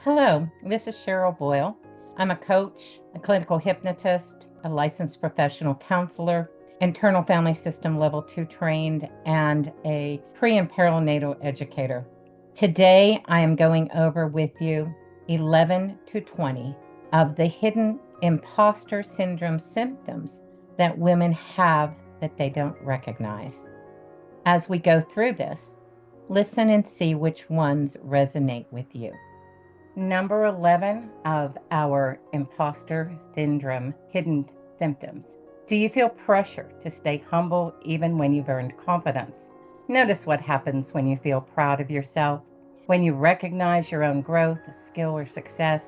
Hello, this is Cheryl Boyle. I'm a coach, a clinical hypnotist, a licensed professional counselor, internal family system level 2 trained, and a pre and perinatal educator. Today, I am going over with you 11 to 20 of the hidden imposter syndrome symptoms that women have that they don't recognize. As we go through this, listen and see which ones resonate with you. Number 11 of our imposter syndrome hidden symptoms. Do you feel pressure to stay humble even when you've earned confidence? Notice what happens when you feel proud of yourself. When you recognize your own growth, skill, or success,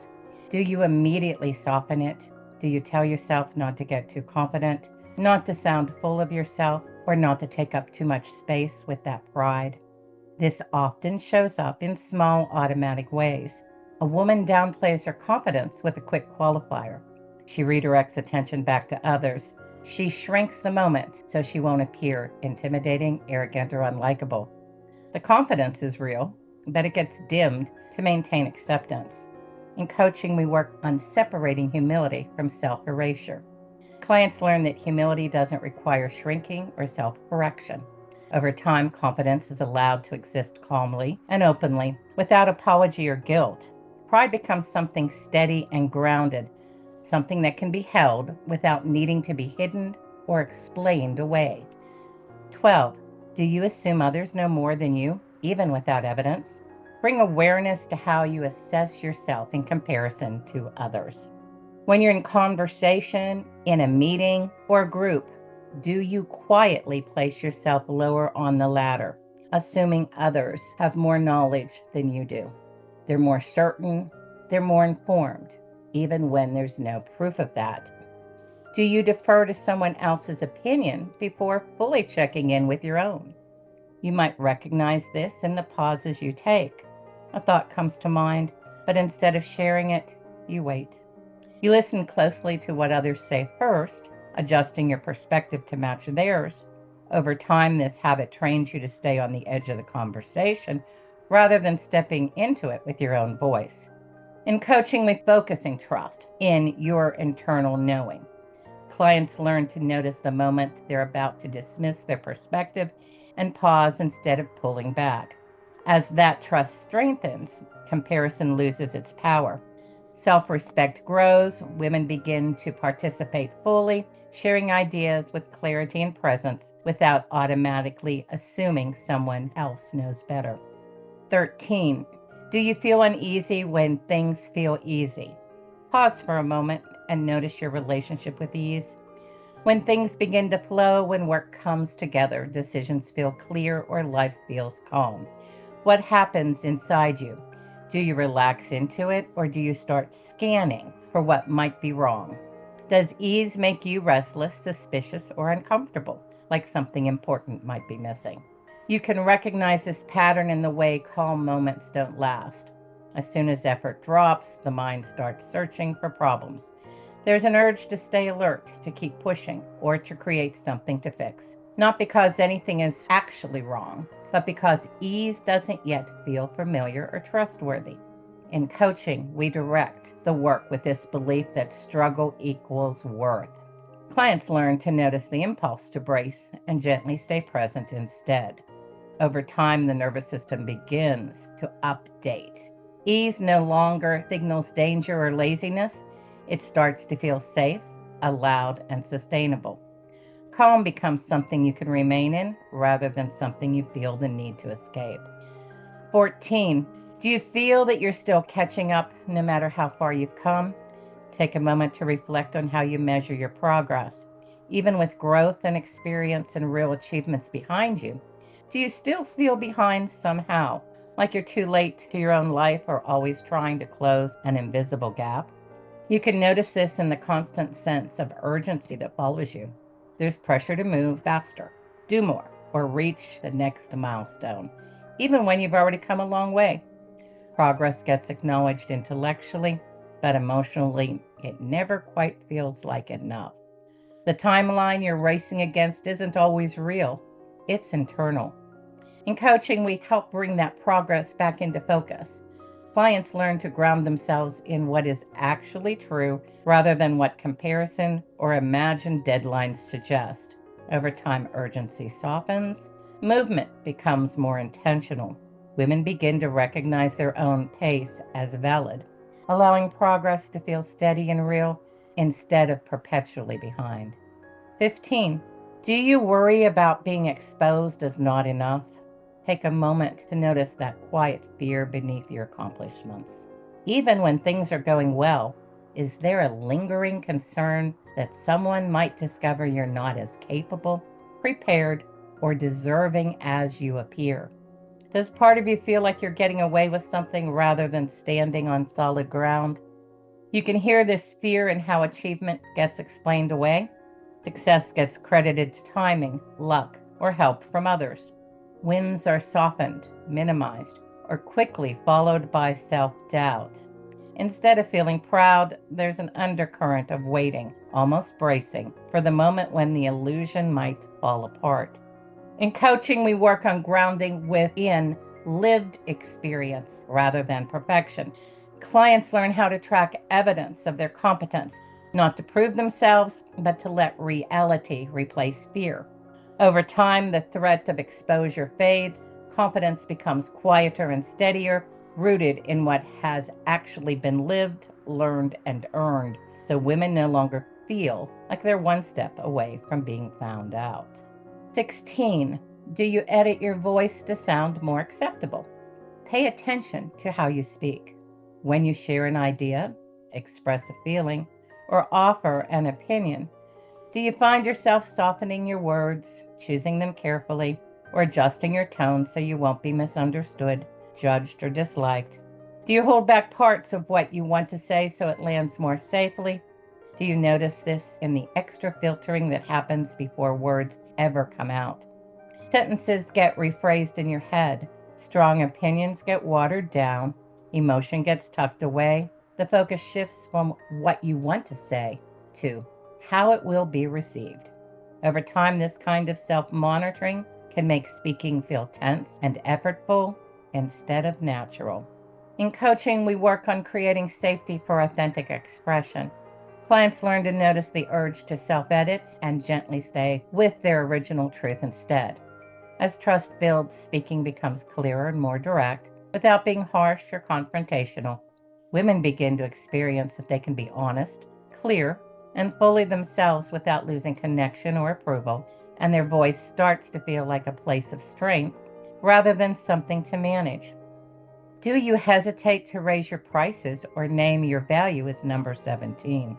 do you immediately soften it? Do you tell yourself not to get too confident, not to sound full of yourself, or not to take up too much space with that pride? This often shows up in small automatic ways. A woman downplays her confidence with a quick qualifier. She redirects attention back to others. She shrinks the moment so she won't appear intimidating, arrogant, or unlikable. The confidence is real, but it gets dimmed to maintain acceptance. In coaching, we work on separating humility from self erasure. Clients learn that humility doesn't require shrinking or self correction. Over time, confidence is allowed to exist calmly and openly without apology or guilt. Pride becomes something steady and grounded, something that can be held without needing to be hidden or explained away. 12. Do you assume others know more than you, even without evidence? Bring awareness to how you assess yourself in comparison to others. When you're in conversation, in a meeting, or group, do you quietly place yourself lower on the ladder, assuming others have more knowledge than you do? They're more certain, they're more informed, even when there's no proof of that. Do you defer to someone else's opinion before fully checking in with your own? You might recognize this in the pauses you take. A thought comes to mind, but instead of sharing it, you wait. You listen closely to what others say first, adjusting your perspective to match theirs. Over time, this habit trains you to stay on the edge of the conversation rather than stepping into it with your own voice. In coaching, we focus on trust in your internal knowing. Clients learn to notice the moment they're about to dismiss their perspective and pause instead of pulling back. As that trust strengthens, comparison loses its power. Self respect grows, women begin to participate fully, sharing ideas with clarity and presence without automatically assuming someone else knows better. 13. Do you feel uneasy when things feel easy? Pause for a moment and notice your relationship with ease. When things begin to flow, when work comes together, decisions feel clear, or life feels calm. What happens inside you? Do you relax into it, or do you start scanning for what might be wrong? Does ease make you restless, suspicious, or uncomfortable, like something important might be missing? You can recognize this pattern in the way calm moments don't last. As soon as effort drops, the mind starts searching for problems. There's an urge to stay alert, to keep pushing, or to create something to fix. Not because anything is actually wrong, but because ease doesn't yet feel familiar or trustworthy. In coaching, we direct the work with this belief that struggle equals worth. Clients learn to notice the impulse to brace and gently stay present instead. Over time, the nervous system begins to update. Ease no longer signals danger or laziness. It starts to feel safe, allowed, and sustainable. Calm becomes something you can remain in rather than something you feel the need to escape. 14. Do you feel that you're still catching up no matter how far you've come? Take a moment to reflect on how you measure your progress. Even with growth and experience and real achievements behind you, do you still feel behind somehow, like you're too late to your own life or always trying to close an invisible gap? You can notice this in the constant sense of urgency that follows you. There's pressure to move faster, do more, or reach the next milestone, even when you've already come a long way. Progress gets acknowledged intellectually, but emotionally, it never quite feels like enough. The timeline you're racing against isn't always real, it's internal. In coaching, we help bring that progress back into focus. Clients learn to ground themselves in what is actually true rather than what comparison or imagined deadlines suggest. Over time, urgency softens, movement becomes more intentional. Women begin to recognize their own pace as valid, allowing progress to feel steady and real instead of perpetually behind. 15. Do you worry about being exposed as not enough? Take a moment to notice that quiet fear beneath your accomplishments. Even when things are going well, is there a lingering concern that someone might discover you're not as capable, prepared, or deserving as you appear? Does part of you feel like you're getting away with something rather than standing on solid ground? You can hear this fear in how achievement gets explained away. Success gets credited to timing, luck, or help from others. Wins are softened, minimized, or quickly followed by self-doubt. Instead of feeling proud, there's an undercurrent of waiting, almost bracing, for the moment when the illusion might fall apart. In coaching, we work on grounding within lived experience rather than perfection. Clients learn how to track evidence of their competence, not to prove themselves, but to let reality replace fear. Over time, the threat of exposure fades, confidence becomes quieter and steadier, rooted in what has actually been lived, learned, and earned, so women no longer feel like they're one step away from being found out. 16. Do you edit your voice to sound more acceptable? Pay attention to how you speak. When you share an idea, express a feeling, or offer an opinion, do you find yourself softening your words, choosing them carefully, or adjusting your tone so you won't be misunderstood, judged, or disliked? Do you hold back parts of what you want to say so it lands more safely? Do you notice this in the extra filtering that happens before words ever come out? Sentences get rephrased in your head. Strong opinions get watered down. Emotion gets tucked away. The focus shifts from what you want to say to how it will be received. Over time, this kind of self-monitoring can make speaking feel tense and effortful instead of natural. In coaching, we work on creating safety for authentic expression. Clients learn to notice the urge to self-edit and gently stay with their original truth instead. As trust builds, speaking becomes clearer and more direct without being harsh or confrontational. Women begin to experience that they can be honest, clear, and fully themselves without losing connection or approval, and their voice starts to feel like a place of strength rather than something to manage. Do you hesitate to raise your prices or name your value as number 17?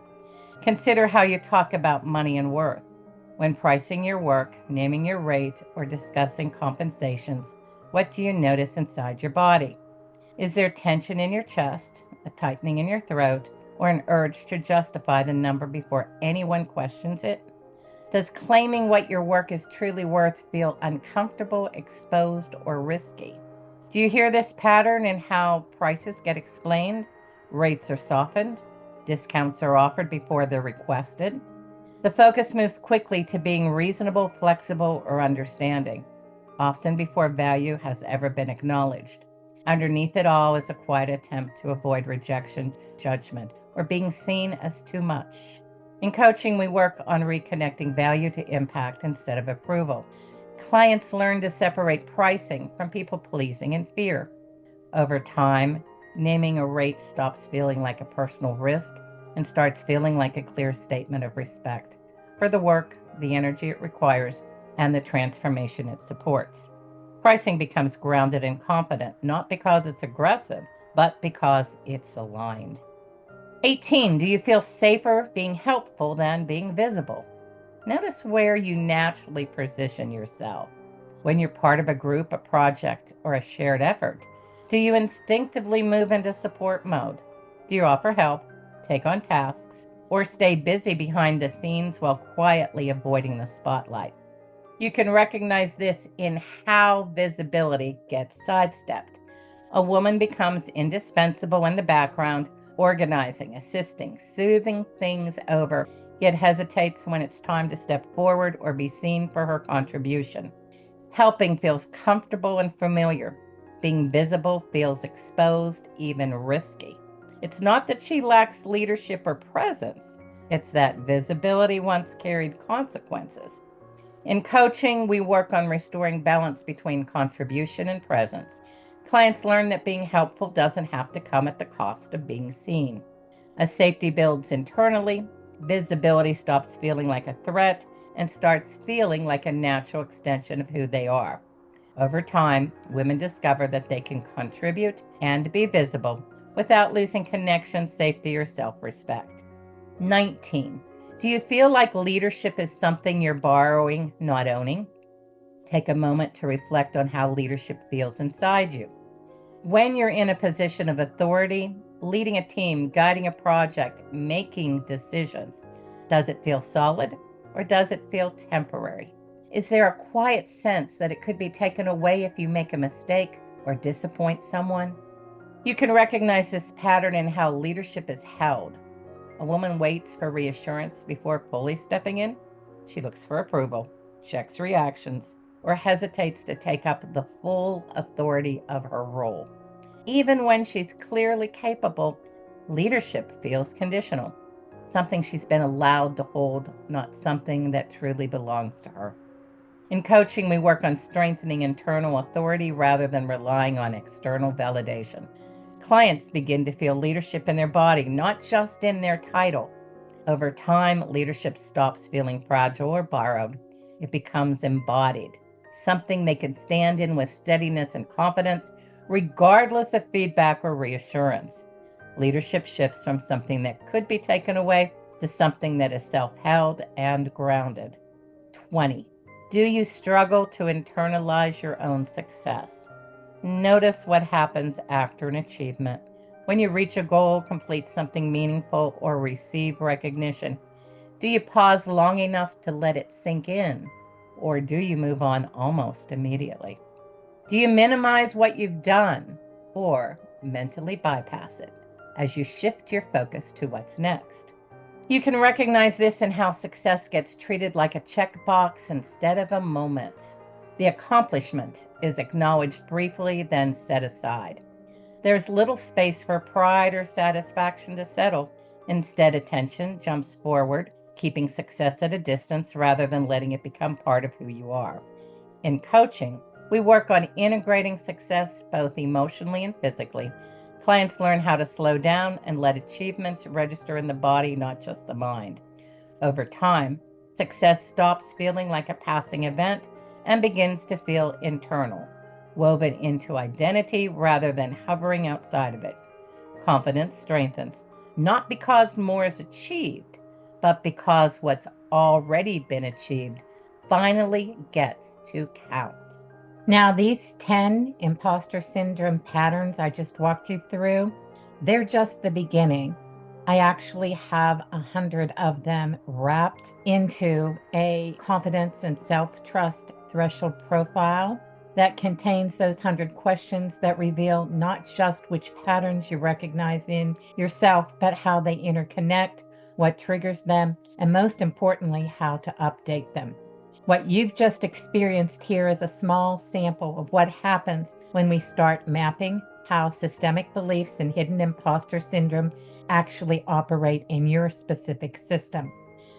Consider how you talk about money and worth. When pricing your work, naming your rate, or discussing compensations, what do you notice inside your body? Is there tension in your chest, a tightening in your throat, or an urge to justify the number before anyone questions it? Does claiming what your work is truly worth feel uncomfortable, exposed, or risky? Do you hear this pattern in how prices get explained? Rates are softened, discounts are offered before they're requested. The focus moves quickly to being reasonable, flexible, or understanding, often before value has ever been acknowledged. Underneath it all is a quiet attempt to avoid rejection, judgment, or being seen as too much. In coaching, we work on reconnecting value to impact instead of approval. Clients learn to separate pricing from people pleasing and fear. Over time, naming a rate stops feeling like a personal risk and starts feeling like a clear statement of respect for the work, the energy it requires, and the transformation it supports. Pricing becomes grounded and confident, not because it's aggressive, but because it's aligned. 18. Do you feel safer being helpful than being visible? Notice where you naturally position yourself. When you're part of a group, a project, or a shared effort, do you instinctively move into support mode? Do you offer help, take on tasks, or stay busy behind the scenes while quietly avoiding the spotlight? You can recognize this in how visibility gets sidestepped. A woman becomes indispensable in the background, organizing, assisting, soothing things over, yet hesitates when it's time to step forward or be seen for her contribution. Helping feels comfortable and familiar. Being visible feels exposed, even risky. It's not that she lacks leadership or presence, it's that visibility once carried consequences. In coaching, we work on restoring balance between contribution and presence. Clients learn that being helpful doesn't have to come at the cost of being seen. As safety builds internally, visibility stops feeling like a threat and starts feeling like a natural extension of who they are. Over time, women discover that they can contribute and be visible without losing connection, safety, or self respect. 19. Do you feel like leadership is something you're borrowing, not owning? Take a moment to reflect on how leadership feels inside you. When you're in a position of authority, leading a team, guiding a project, making decisions, does it feel solid or does it feel temporary? Is there a quiet sense that it could be taken away if you make a mistake or disappoint someone? You can recognize this pattern in how leadership is held. A woman waits for reassurance before fully stepping in. She looks for approval, checks reactions, or hesitates to take up the full authority of her role. Even when she's clearly capable, leadership feels conditional, something she's been allowed to hold, not something that truly belongs to her. In coaching, we work on strengthening internal authority rather than relying on external validation. Clients begin to feel leadership in their body, not just in their title. Over time, leadership stops feeling fragile or borrowed. It becomes embodied, something they can stand in with steadiness and confidence, regardless of feedback or reassurance. Leadership shifts from something that could be taken away to something that is self-held and grounded. 20. Do you struggle to internalize your own success? Notice what happens after an achievement. When you reach a goal, complete something meaningful, or receive recognition, do you pause long enough to let it sink in? Or do you move on almost immediately? Do you minimize what you've done or mentally bypass it as you shift your focus to what's next? You can recognize this in how success gets treated like a checkbox instead of a moment. The accomplishment is acknowledged briefly, then set aside. There's little space for pride or satisfaction to settle. Instead, attention jumps forward, keeping success at a distance rather than letting it become part of who you are. In coaching, we work on integrating success both emotionally and physically. Clients learn how to slow down and let achievements register in the body, not just the mind. Over time, success stops feeling like a passing event and begins to feel internal, woven into identity rather than hovering outside of it. Confidence strengthens, not because more is achieved, but because what's already been achieved finally gets to count. Now, these 10 imposter syndrome patterns I just walked you through, they're just the beginning. I actually have 100 of them wrapped into a confidence and self-trust threshold profile that contains those 100 questions that reveal not just which patterns you recognize in yourself, but how they interconnect, what triggers them, and most importantly, how to update them. What you've just experienced here is a small sample of what happens when we start mapping how systemic beliefs and hidden imposter syndrome actually operate in your specific system.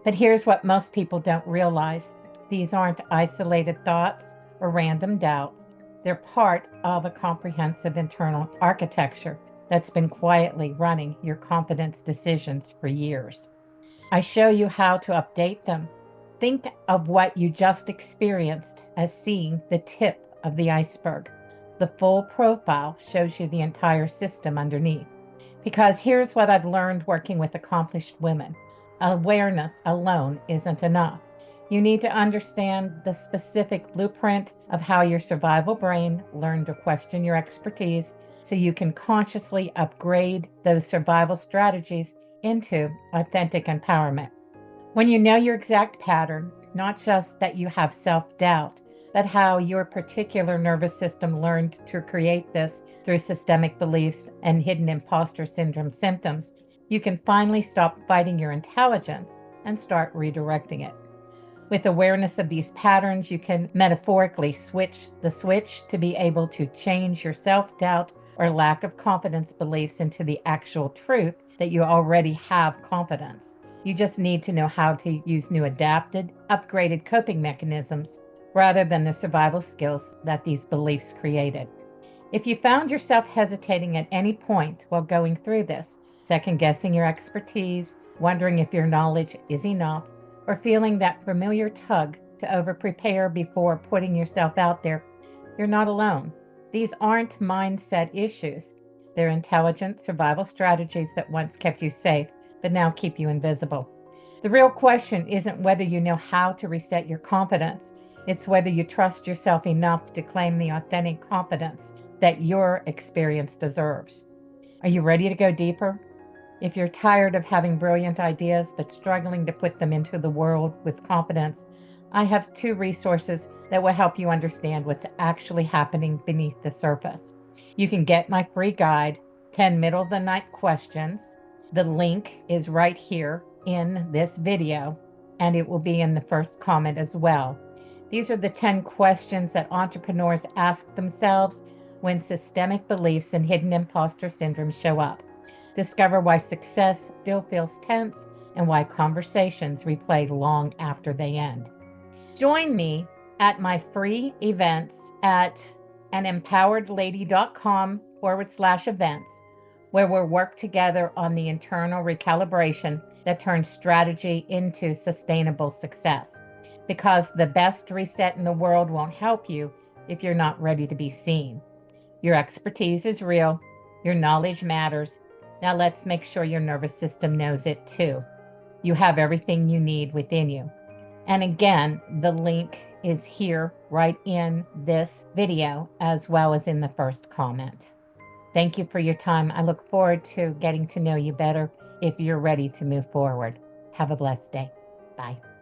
But here's what most people don't realize. These aren't isolated thoughts or random doubts. They're part of a comprehensive internal architecture that's been quietly running your confidence decisions for years. I show you how to update them. Think of what you just experienced as seeing the tip of the iceberg. The full profile shows you the entire system underneath. Because here's what I've learned working with accomplished women. Awareness alone isn't enough. You need to understand the specific blueprint of how your survival brain learned to question your expertise so you can consciously upgrade those survival strategies into authentic empowerment. When you know your exact pattern, not just that you have self-doubt, but how your particular nervous system learned to create this through systemic beliefs and hidden imposter syndrome symptoms, you can finally stop fighting your intelligence and start redirecting it. With awareness of these patterns, you can metaphorically switch the switch to be able to change your self-doubt or lack of confidence beliefs into the actual truth that you already have confidence. You just need to know how to use new adapted, upgraded coping mechanisms rather than the survival skills that these beliefs created. If you found yourself hesitating at any point while going through this, second guessing your expertise, wondering if your knowledge is enough, or feeling that familiar tug to over-prepare before putting yourself out there, you're not alone. These aren't mindset issues. They're intelligent survival strategies that once kept you safe, but now keep you invisible. The real question isn't whether you know how to reset your confidence. It's whether you trust yourself enough to claim the authentic confidence that your experience deserves. Are you ready to go deeper? If you're tired of having brilliant ideas but struggling to put them into the world with confidence, I have 2 resources that will help you understand what's actually happening beneath the surface. You can get my free guide, 10 Middle of the Night Questions. The link is right here in this video, and it will be in the first comment as well. These are the 10 questions that entrepreneurs ask themselves when systemic beliefs and hidden imposter syndrome show up. Discover why success still feels tense and why conversations replay long after they end. Join me at my free events at anempoweredlady.com/events, where we'll work together on the internal recalibration that turns strategy into sustainable success. Because the best reset in the world won't help you if you're not ready to be seen. Your expertise is real. Your knowledge matters. Now let's make sure your nervous system knows it too. You have everything you need within you. And again, the link is here right in this video as well as in the first comment. Thank you for your time. I look forward to getting to know you better if you're ready to move forward. Have a blessed day. Bye.